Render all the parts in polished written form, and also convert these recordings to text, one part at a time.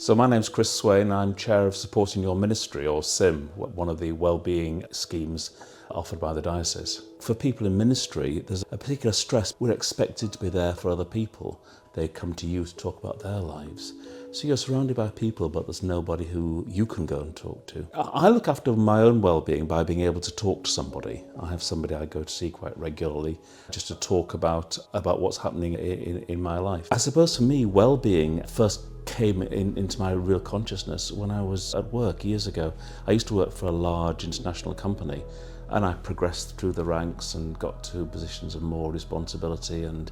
So my name's Chris Swain. I'm Chair of Supporting Your Ministry, or SIM, one of the Wellbeing schemes offered by the diocese. For people in ministry, there's a particular stress. We're expected to be there for other people. They come to you to talk about their lives. So you're surrounded by people, but there's nobody who you can go and talk to. I look after my own well-being by being able to talk to somebody. I have somebody I go to see quite regularly just to talk about what's happening in my life. I suppose for me, well-being first came into my real consciousness when I was at work years ago. I used to work for a large international company, and I progressed through the ranks and got to positions of more responsibility and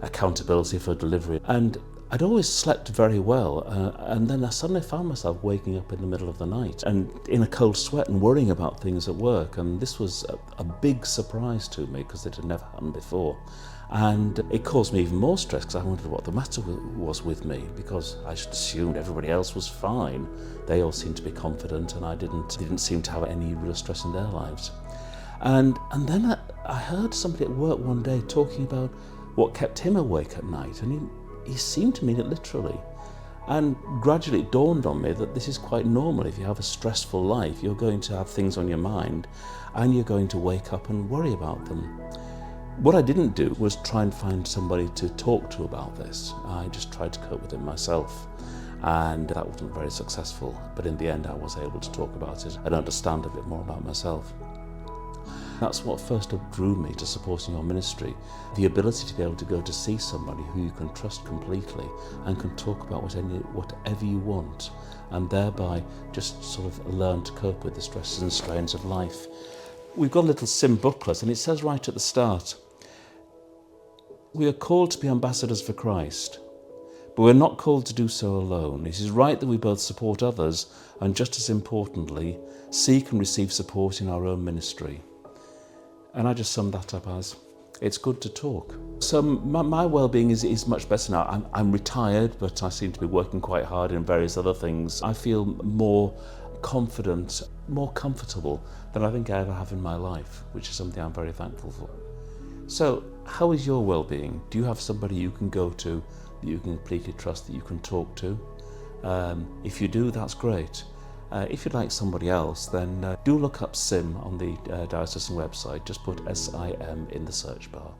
accountability for delivery. And I'd always slept very well, and then I suddenly found myself waking up in the middle of the night and in a cold sweat and worrying about things at work. And this was a big surprise to me because it had never happened before. And it caused me even more stress because I wondered what the matter was with me, because I just assumed everybody else was fine. They all seemed to be confident, and I didn't seem to have any real stress in their lives. And then I heard somebody at work one day talking about what kept him awake at night, and he seemed to mean it literally. And gradually it dawned on me that this is quite normal. If you have a stressful life, you're going to have things on your mind and you're going to wake up and worry about them. What I didn't do was try and find somebody to talk to about this. I just tried to cope with it myself, and that wasn't very successful. But in the end, I was able to talk about it and understand a bit more about myself. That's what first drew me to Supporting Your Ministry, the ability to be able to go to see somebody who you can trust completely and can talk about whatever you want, and thereby just sort of learn to cope with the stresses and strains of life. We've got a little SIM booklet, and it says right at the start, we are called to be ambassadors for Christ, but we're not called to do so alone. It is right that we both support others and, just as importantly, seek and receive support in our own ministry. And I just summed that up as, it's good to talk. So my well-being is much better now. I'm retired, but I seem to be working quite hard in various other things. I feel more confident, more comfortable than I think I ever have in my life, which is something I'm very thankful for. So how is your well-being? Do you have somebody you can go to, that you can completely trust, that you can talk to? If you do, that's great. If you'd like somebody else, then do look up SIM on the diocesan website. Just put SIM in the search bar.